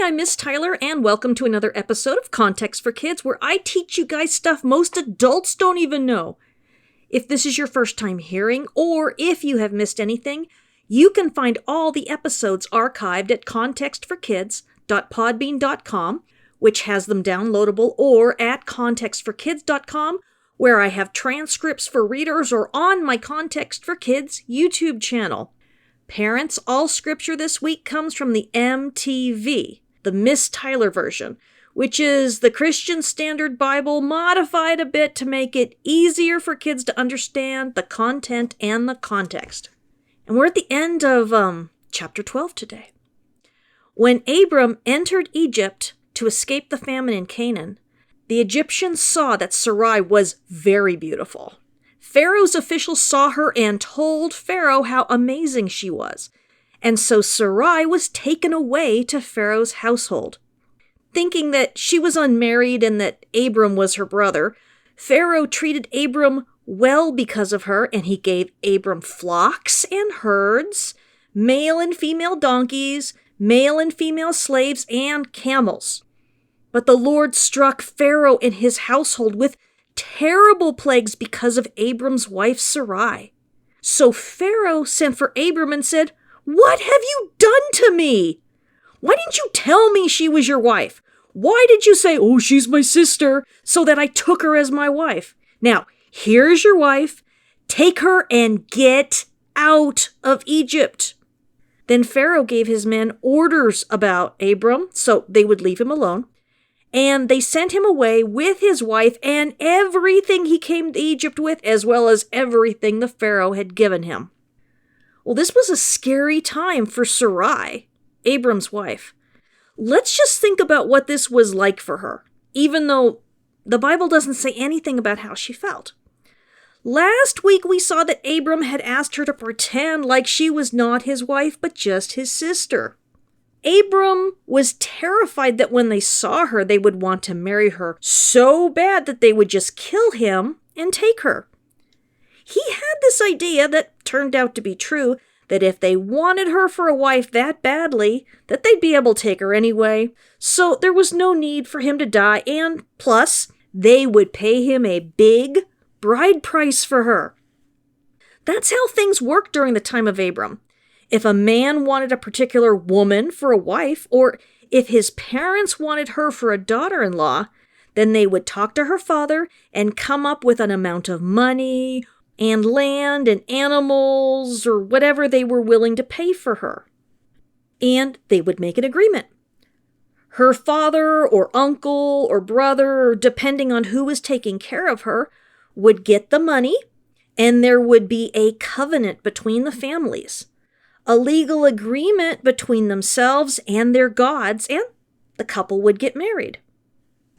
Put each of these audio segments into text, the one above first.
I'm Miss Tyler, and welcome to another episode of Context for Kids, where I teach you guys stuff most adults don't even know. If this is your first time hearing, or if you have missed anything, you can find all the episodes archived at contextforkids.podbean.com, which has them downloadable, or at contextforkids.com, where I have transcripts for readers, or on my Context for Kids YouTube channel. Parents, all scripture this week comes from the MTV, the Miss Tyler version, which is the Christian Standard Bible modified a bit to make it easier for kids to understand the content and the context. And we're at the end of chapter 12 today. When Abram entered Egypt to escape the famine in Canaan, the Egyptians saw that Sarai was very beautiful. Pharaoh's officials saw her and told Pharaoh how amazing she was, and so Sarai was taken away to Pharaoh's household. Thinking that she was unmarried and that Abram was her brother, Pharaoh treated Abram well because of her, and he gave Abram flocks and herds, male and female donkeys, male and female slaves, and camels. But the Lord struck Pharaoh and his household with terrible plagues because of Abram's wife Sarai. So Pharaoh sent for Abram and said, "What have you done to me? Why didn't you tell me she was your wife? Why did you say, 'Oh, she's my sister,' so that I took her as my wife? Now, here's your wife. Take her and get out of Egypt." Then Pharaoh gave his men orders about Abram, so they would leave him alone. And they sent him away with his wife and everything he came to Egypt with, as well as everything the Pharaoh had given him. Well, this was a scary time for Sarai, Abram's wife. Let's just think about what this was like for her, even though the Bible doesn't say anything about how she felt. Last week we saw that Abram had asked her to pretend like she was not his wife, but just his sister. Abram was terrified that when they saw her, they would want to marry her so bad that they would just kill him and take her. He had this idea that turned out to be true, that if they wanted her for a wife that badly, that they'd be able to take her anyway. So there was no need for him to die, and plus, they would pay him a big bride price for her. That's how things worked during the time of Abram. If a man wanted a particular woman for a wife, or if his parents wanted her for a daughter-in-law, then they would talk to her father and come up with an amount of money and land and animals or whatever they were willing to pay for her. And they would make an agreement. Her father or uncle or brother, depending on who was taking care of her, would get the money, and there would be a covenant between the families. A legal agreement between themselves and their gods, and the couple would get married.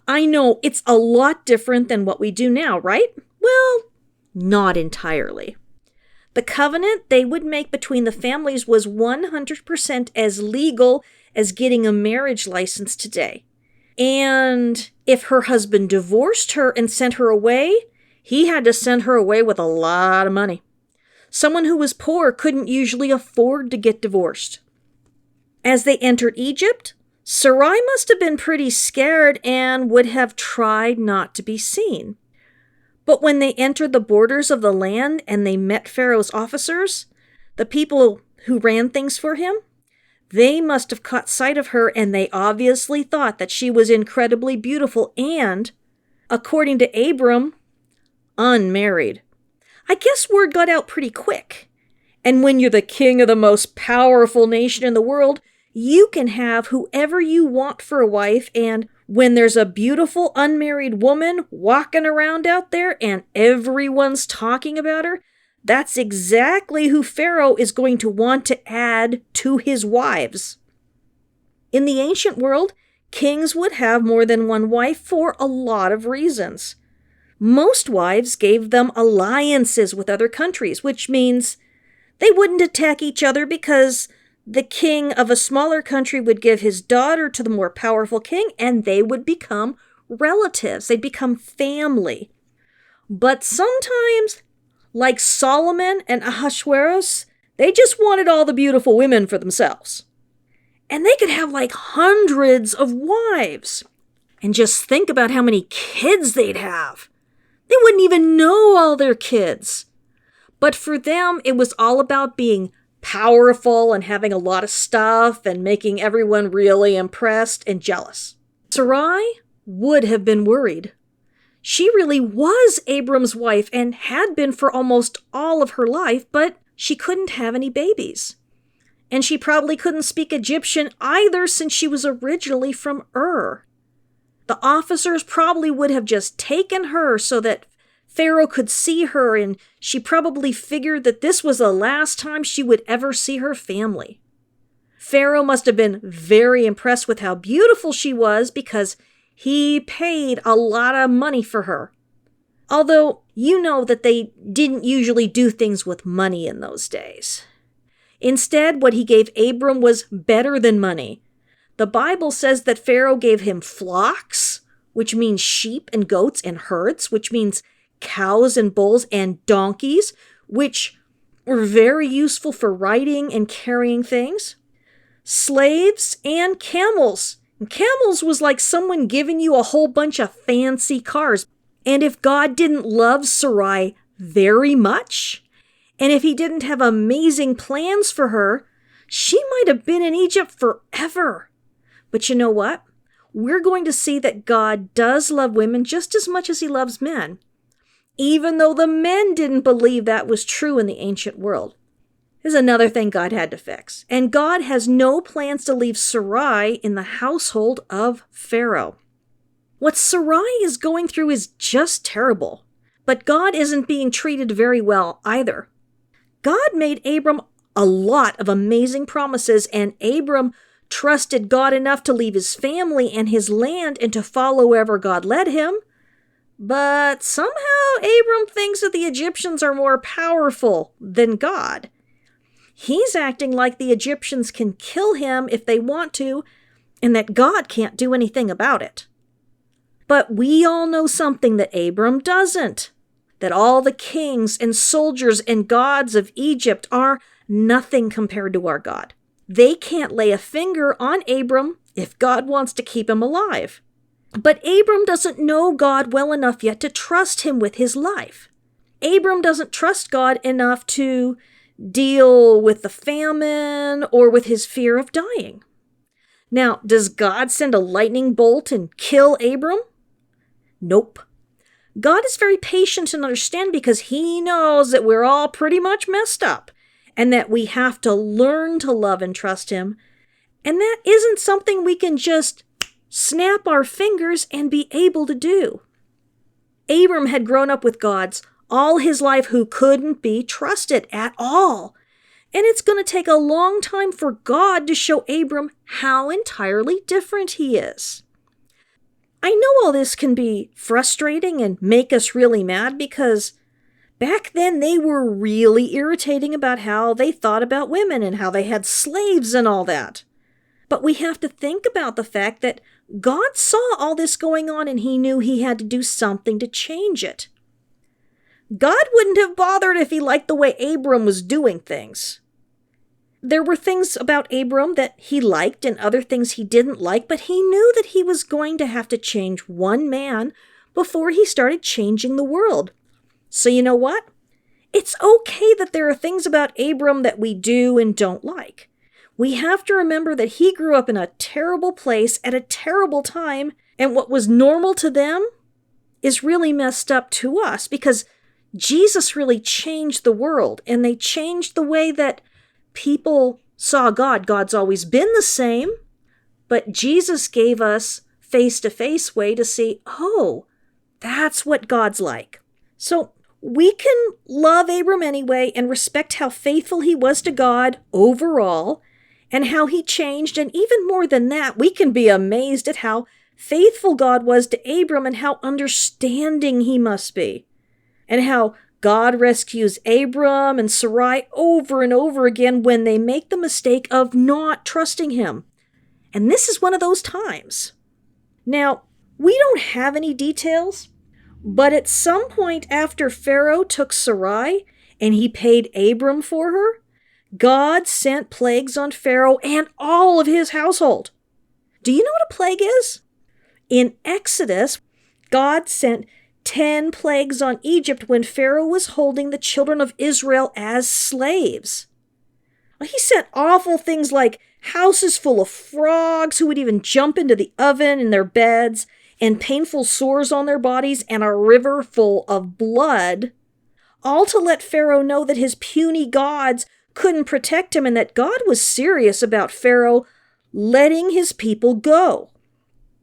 I know it's a lot different than what we do now, right? Well, not entirely. The covenant they would make between the families was 100% as legal as getting a marriage license today. And if her husband divorced her and sent her away, he had to send her away with a lot of money. Someone who was poor couldn't usually afford to get divorced. As they entered Egypt, Sarai must have been pretty scared and would have tried not to be seen. But when they entered the borders of the land and they met Pharaoh's officers, the people who ran things for him, they must have caught sight of her, and they obviously thought that she was incredibly beautiful and, according to Abram, unmarried. I guess word got out pretty quick. And when you're the king of the most powerful nation in the world, you can have whoever you want for a wife, and when there's a beautiful unmarried woman walking around out there and everyone's talking about her, that's exactly who Pharaoh is going to want to add to his wives. In the ancient world, kings would have more than one wife for a lot of reasons. Most wives gave them alliances with other countries, which means they wouldn't attack each other because the king of a smaller country would give his daughter to the more powerful king, and they would become relatives. They'd become family. But sometimes, like Solomon and Ahasuerus, they just wanted all the beautiful women for themselves. And they could have like hundreds of wives. And just think about how many kids they'd have. They wouldn't even know all their kids. But for them, it was all about being powerful and having a lot of stuff and making everyone really impressed and jealous. Sarai would have been worried. She really was Abram's wife and had been for almost all of her life, but she couldn't have any babies. And she probably couldn't speak Egyptian either since she was originally from Ur. The officers probably would have just taken her so that Pharaoh could see her, and she probably figured that this was the last time she would ever see her family. Pharaoh must have been very impressed with how beautiful she was because he paid a lot of money for her. Although, you know that they didn't usually do things with money in those days. Instead, what he gave Abram was better than money. The Bible says that Pharaoh gave him flocks, which means sheep and goats, and herds, which means cows and bulls, and donkeys, which were very useful for riding and carrying things. Slaves and camels. And camels was like someone giving you a whole bunch of fancy cars. And if God didn't love Sarai very much, and if he didn't have amazing plans for her, she might have been in Egypt forever. But you know what? We're going to see that God does love women just as much as he loves men, even though the men didn't believe that was true in the ancient world. There's another thing God had to fix. And God has no plans to leave Sarai in the household of Pharaoh. What Sarai is going through is just terrible. But God isn't being treated very well either. God made Abram a lot of amazing promises, and Abram trusted God enough to leave his family and his land and to follow wherever God led him. But somehow Abram thinks that the Egyptians are more powerful than God. He's acting like the Egyptians can kill him if they want to, and that God can't do anything about it. But we all know something that Abram doesn't. That all the kings and soldiers and gods of Egypt are nothing compared to our God. They can't lay a finger on Abram if God wants to keep him alive. But Abram doesn't know God well enough yet to trust him with his life. Abram doesn't trust God enough to deal with the famine or with his fear of dying. Now, does God send a lightning bolt and kill Abram? Nope. God is very patient and understanding because he knows that we're all pretty much messed up and that we have to learn to love and trust him. And that isn't something we can just snap our fingers and be able to do. Abram had grown up with gods all his life who couldn't be trusted at all. And it's going to take a long time for God to show Abram how entirely different he is. I know all this can be frustrating and make us really mad because back then they were really irritating about how they thought about women and how they had slaves and all that. But we have to think about the fact that God saw all this going on and he knew he had to do something to change it. God wouldn't have bothered if he liked the way Abram was doing things. There were things about Abram that he liked and other things he didn't like, but he knew that he was going to have to change one man before he started changing the world. So you know what? It's okay that there are things about Abram that we do and don't like. We have to remember that he grew up in a terrible place at a terrible time, and what was normal to them is really messed up to us because Jesus really changed the world, and they changed the way that people saw God. God's always been the same, but Jesus gave us face-to-face way to see, oh, that's what God's like. So we can love Abram anyway and respect how faithful he was to God overall and how he changed. And even more than that, we can be amazed at how faithful God was to Abram and how understanding he must be. And how God rescues Abram and Sarai over and over again when they make the mistake of not trusting him. And this is one of those times. Now, we don't have any details, but at some point after Pharaoh took Sarai and he paid Abram for her, God sent plagues on Pharaoh and all of his household. Do you know what a plague is? In Exodus, God sent 10 plagues on Egypt when Pharaoh was holding the children of Israel as slaves. He sent awful things like houses full of frogs who would even jump into the oven in their beds, and painful sores on their bodies, and a river full of blood, all to let Pharaoh know that his puny gods couldn't protect him and that God was serious about Pharaoh letting his people go.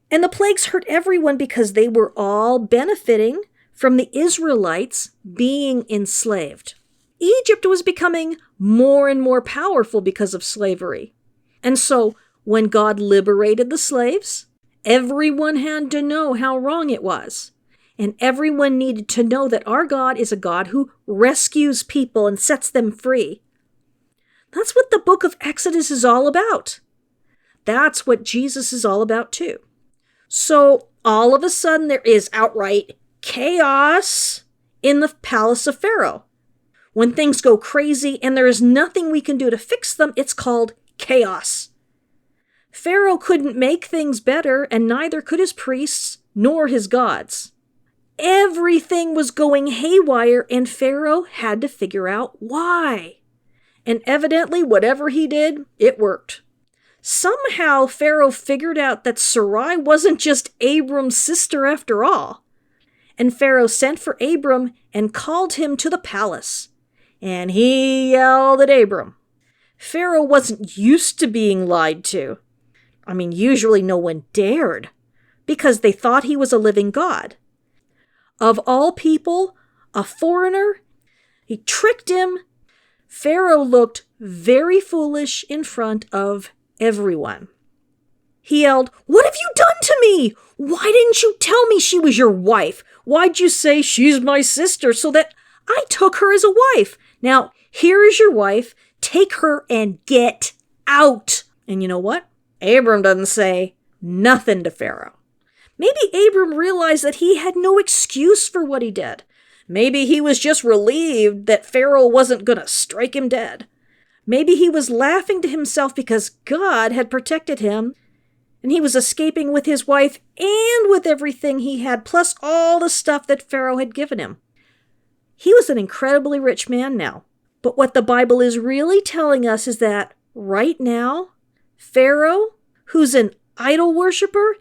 And the plagues hurt everyone because they were all benefiting from the Israelites being enslaved. Egypt was becoming more and more powerful because of slavery. And so when God liberated the slaves, everyone had to know how wrong it was. And everyone needed to know that our God is a God who rescues people and sets them free. That's what the book of Exodus is all about. That's what Jesus is all about too. So all of a sudden there is outright chaos in the palace of Pharaoh. When things go crazy and there is nothing we can do to fix them, it's called chaos. Pharaoh couldn't make things better, and neither could his priests nor his gods. Everything was going haywire, and Pharaoh had to figure out why. And evidently, whatever he did, it worked. Somehow, Pharaoh figured out that Sarai wasn't just Abram's sister after all. And Pharaoh sent for Abram and called him to the palace. And he yelled at Abram. Pharaoh wasn't used to being lied to. Usually no one dared, because they thought he was a living god. Of all people, a foreigner, he tricked him. Pharaoh looked very foolish in front of everyone. He yelled, "What have you done to me? Why didn't you tell me she was your wife? Why'd you say she's my sister so that I took her as a wife? Now, here is your wife. Take her and get out." And you know what? Abram doesn't say nothing to Pharaoh. Maybe Abram realized that he had no excuse for what he did. Maybe he was just relieved that Pharaoh wasn't going to strike him dead. Maybe he was laughing to himself because God had protected him, and he was escaping with his wife and with everything he had, plus all the stuff that Pharaoh had given him. He was an incredibly rich man now. But what the Bible is really telling us is that right now, Pharaoh, who's an idol worshiper,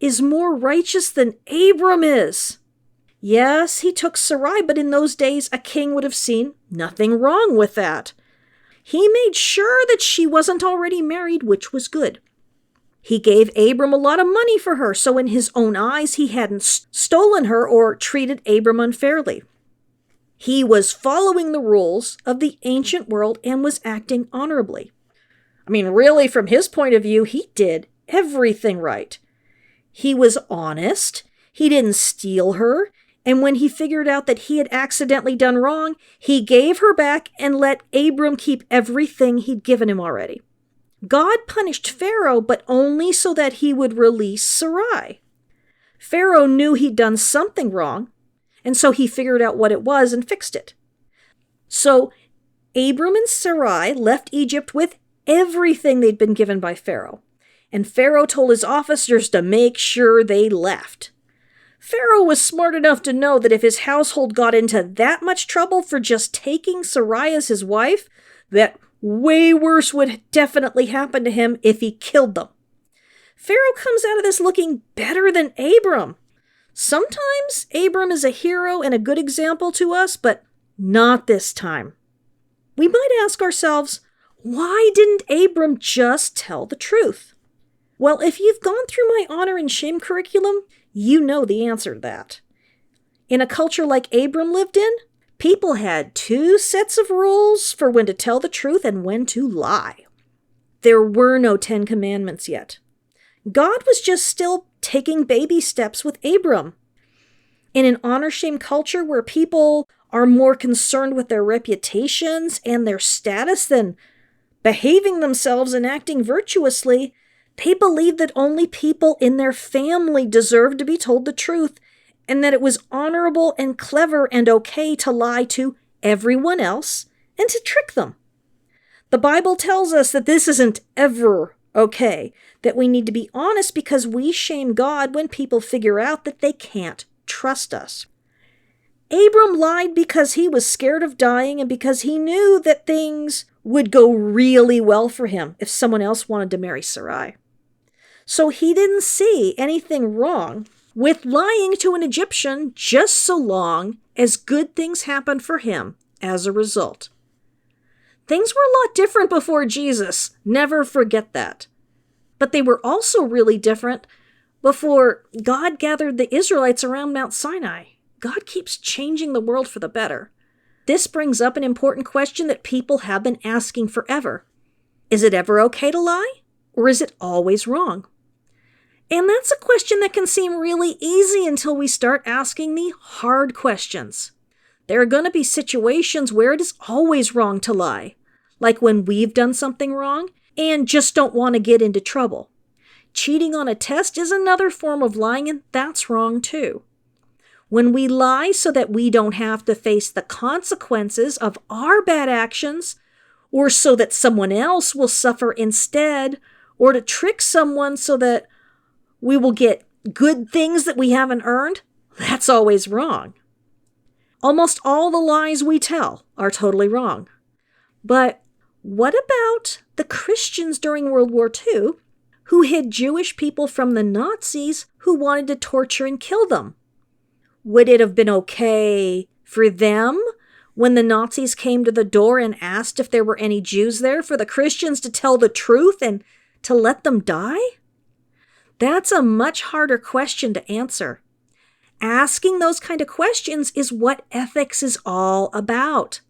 is more righteous than Abram is. Yes, he took Sarai, but in those days, a king would have seen nothing wrong with that. He made sure that she wasn't already married, which was good. He gave Abram a lot of money for her, so in his own eyes, he hadn't stolen her or treated Abram unfairly. He was following the rules of the ancient world and was acting honorably. Really, from his point of view, he did everything right. He was honest. He didn't steal her. And when he figured out that he had accidentally done wrong, he gave her back and let Abram keep everything he'd given him already. God punished Pharaoh, but only so that he would release Sarai. Pharaoh knew he'd done something wrong, and so he figured out what it was and fixed it. So Abram and Sarai left Egypt with everything they'd been given by Pharaoh. And Pharaoh told his officers to make sure they left. Pharaoh was smart enough to know that if his household got into that much trouble for just taking Sarai as his wife, that way worse would definitely happen to him if he killed them. Pharaoh comes out of this looking better than Abram. Sometimes Abram is a hero and a good example to us, but not this time. We might ask ourselves, why didn't Abram just tell the truth? Well, if you've gone through my honor and shame curriculum, you know the answer to that. In a culture like Abram lived in, people had 2 sets of rules for when to tell the truth and when to lie. There were no 10 Commandments yet. God was just still taking baby steps with Abram. In an honor-shame culture where people are more concerned with their reputations and their status than behaving themselves and acting virtuously, they believed that only people in their family deserved to be told the truth, and that it was honorable and clever and okay to lie to everyone else and to trick them. The Bible tells us that this isn't ever okay, that we need to be honest because we shame God when people figure out that they can't trust us. Abram lied because he was scared of dying and because he knew that things would go really well for him if someone else wanted to marry Sarai. So he didn't see anything wrong with lying to an Egyptian just so long as good things happened for him as a result. Things were a lot different before Jesus. Never forget that. But they were also really different before God gathered the Israelites around Mount Sinai. God keeps changing the world for the better. This brings up an important question that people have been asking forever. Is it ever okay to lie, or is it always wrong? And that's a question that can seem really easy until we start asking the hard questions. There are going to be situations where it is always wrong to lie, like when we've done something wrong and just don't want to get into trouble. Cheating on a test is another form of lying, and that's wrong too. When we lie so that we don't have to face the consequences of our bad actions, or so that someone else will suffer instead, or to trick someone so that we will get good things that we haven't earned, that's always wrong. Almost all the lies we tell are totally wrong. But what about the Christians during World War II who hid Jewish people from the Nazis who wanted to torture and kill them? Would it have been okay for them, when the Nazis came to the door and asked if there were any Jews there, for the Christians to tell the truth and to let them die? That's a much harder question to answer. Asking those kind of questions is what ethics is all about.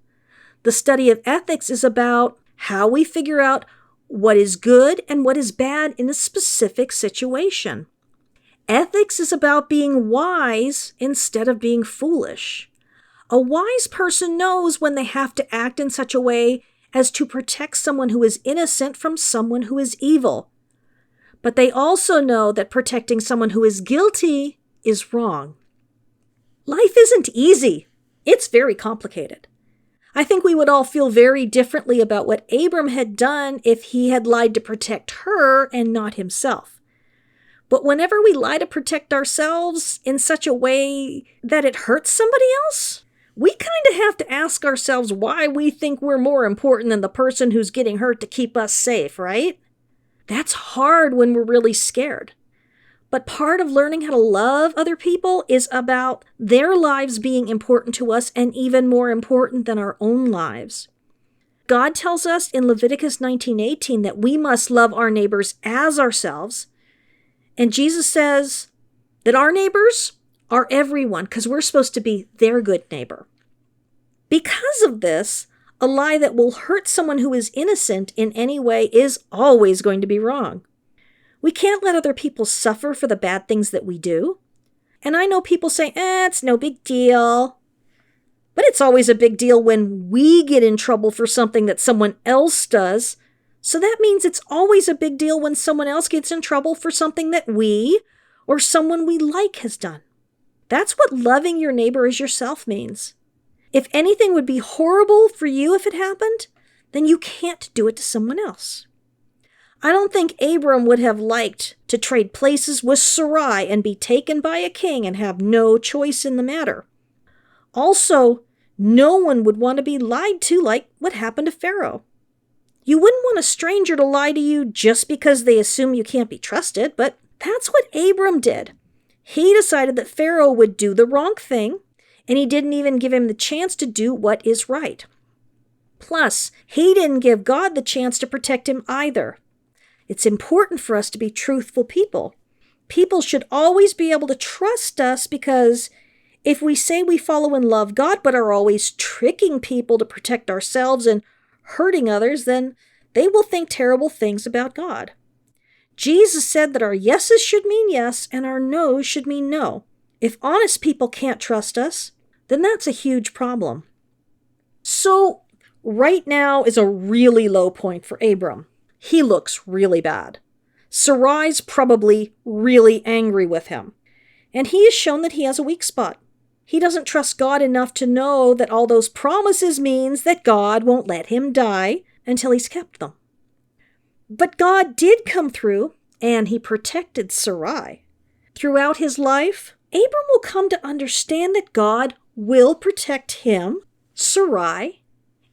The study of ethics is about how we figure out what is good and what is bad in a specific situation. Ethics is about being wise instead of being foolish. A wise person knows when they have to act in such a way as to protect someone who is innocent from someone who is evil. But they also know that protecting someone who is guilty is wrong. Life isn't easy. It's very complicated. I think we would all feel very differently about what Abram had done if he had lied to protect her and not himself. But whenever we lie to protect ourselves in such a way that it hurts somebody else, we kind of have to ask ourselves why we think we're more important than the person who's getting hurt to keep us safe, right? That's hard when we're really scared. But part of learning how to love other people is about their lives being important to us and even more important than our own lives. God tells us in Leviticus 19:18 that we must love our neighbors as ourselves. And Jesus says that our neighbors are everyone because we're supposed to be their good neighbor. Because of this, a lie that will hurt someone who is innocent in any way is always going to be wrong. We can't let other people suffer for the bad things that we do. And I know people say, it's no big deal. But it's always a big deal when we get in trouble for something that someone else does. So that means it's always a big deal when someone else gets in trouble for something that we or someone we like has done. That's what loving your neighbor as yourself means. If anything would be horrible for you if it happened, then you can't do it to someone else. I don't think Abram would have liked to trade places with Sarai and be taken by a king and have no choice in the matter. Also, no one would want to be lied to like what happened to Pharaoh. You wouldn't want a stranger to lie to you just because they assume you can't be trusted, but that's what Abram did. He decided that Pharaoh would do the wrong thing, and he didn't even give him the chance to do what is right. Plus, he didn't give God the chance to protect him either. It's important for us to be truthful people. People should always be able to trust us because if we say we follow and love God but are always tricking people to protect ourselves and hurting others, then they will think terrible things about God. Jesus said that our yeses should mean yes and our no's should mean no. If honest people can't trust us, then that's a huge problem. So, right now is a really low point for Abram. He looks really bad. Sarai's probably really angry with him. And he has shown that he has a weak spot. He doesn't trust God enough to know that all those promises means that God won't let him die until he's kept them. But God did come through, and he protected Sarai. Throughout his life, Abram will come to understand that God will protect him, Sarai,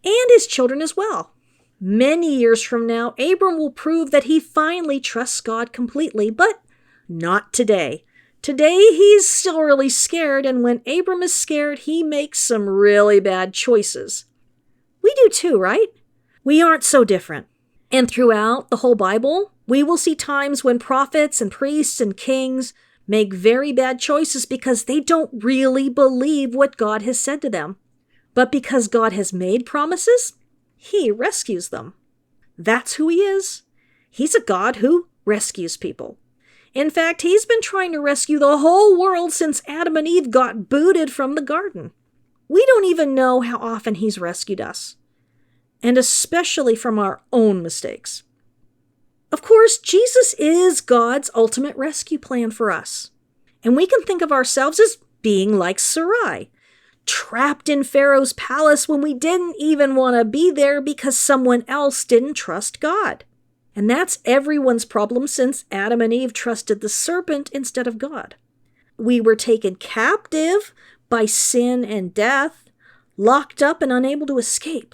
and his children as well. Many years from now, Abram will prove that he finally trusts God completely, but not today. Today, he's still really scared, and when Abram is scared, he makes some really bad choices. We do too, right? We aren't so different. And throughout the whole Bible, we will see times when prophets and priests and kings make very bad choices because they don't really believe what God has said to them. But because God has made promises, he rescues them. That's who he is. He's a God who rescues people. In fact, he's been trying to rescue the whole world since Adam and Eve got booted from the garden. We don't even know how often he's rescued us, and especially from our own mistakes. Of course, Jesus is God's ultimate rescue plan for us. And we can think of ourselves as being like Sarai, trapped in Pharaoh's palace when we didn't even want to be there because someone else didn't trust God. And that's everyone's problem since Adam and Eve trusted the serpent instead of God. We were taken captive by sin and death, locked up and unable to escape.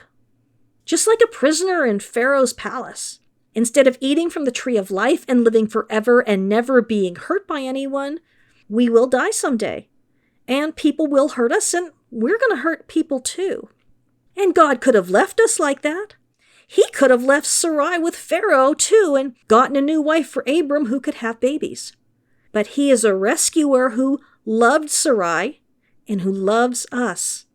Just like a prisoner in Pharaoh's palace. Instead of eating from the tree of life and living forever and never being hurt by anyone, we will die someday. And people will hurt us, and we're going to hurt people too. And God could have left us like that. He could have left Sarai with Pharaoh too and gotten a new wife for Abram who could have babies. But he is a rescuer who loved Sarai and who loves us.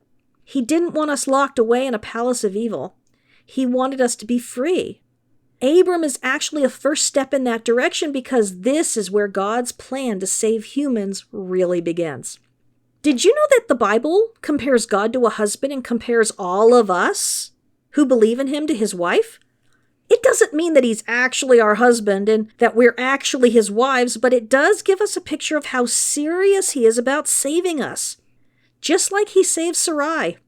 He didn't want us locked away in a palace of evil. He wanted us to be free. Abram is actually a first step in that direction because this is where God's plan to save humans really begins. Did you know that the Bible compares God to a husband and compares all of us who believe in him to his wife? It doesn't mean that he's actually our husband and that we're actually his wives, but it does give us a picture of how serious he is about saving us, just like he saved Sarai.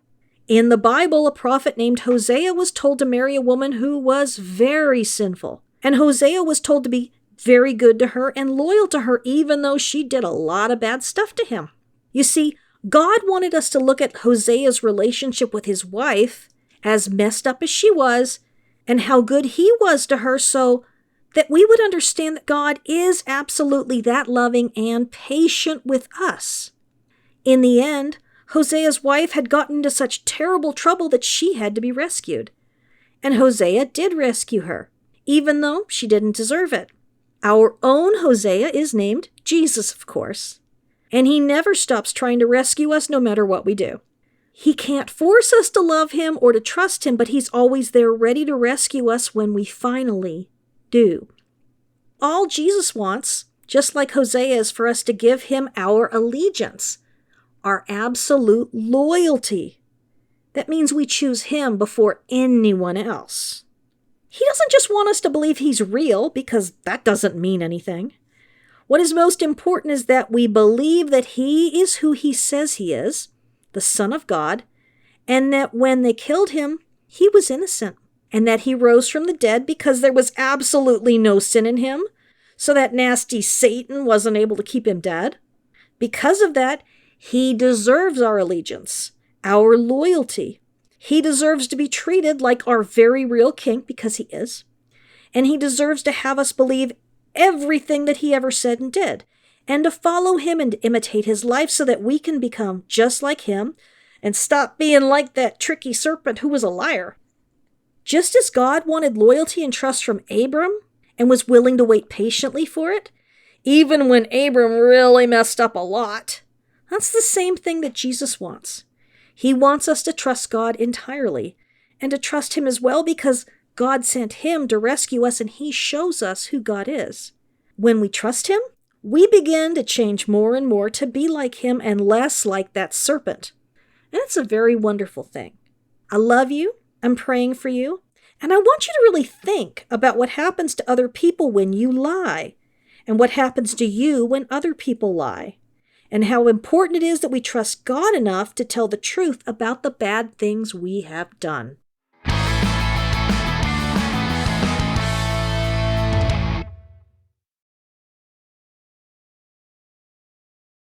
In the Bible, a prophet named Hosea was told to marry a woman who was very sinful. And Hosea was told to be very good to her and loyal to her, even though she did a lot of bad stuff to him. You see, God wanted us to look at Hosea's relationship with his wife, as messed up as she was, and how good he was to her so that we would understand that God is absolutely that loving and patient with us. In the end, Hosea's wife had gotten into such terrible trouble that she had to be rescued. And Hosea did rescue her, even though she didn't deserve it. Our own Hosea is named Jesus, of course. And he never stops trying to rescue us no matter what we do. He can't force us to love him or to trust him, but he's always there ready to rescue us when we finally do. All Jesus wants, just like Hosea, is for us to give him our allegiance. Our absolute loyalty. That means we choose him before anyone else. He doesn't just want us to believe he's real, because that doesn't mean anything. What is most important is that we believe that he is who he says he is, the Son of God, and that when they killed him, he was innocent, and that he rose from the dead because there was absolutely no sin in him, so that nasty Satan wasn't able to keep him dead. Because of that, he deserves our allegiance, our loyalty. He deserves to be treated like our very real king, because he is. And he deserves to have us believe everything that he ever said and did, and to follow him and to imitate his life so that we can become just like him and stop being like that tricky serpent who was a liar. Just as God wanted loyalty and trust from Abram and was willing to wait patiently for it, even when Abram really messed up a lot, that's the same thing that Jesus wants. He wants us to trust God entirely and to trust him as well because God sent him to rescue us and he shows us who God is. When we trust him, we begin to change more and more to be like him and less like that serpent. And it's a very wonderful thing. I love you. I'm praying for you. And I want you to really think about what happens to other people when you lie and what happens to you when other people lie. And how important it is that we trust God enough to tell the truth about the bad things we have done.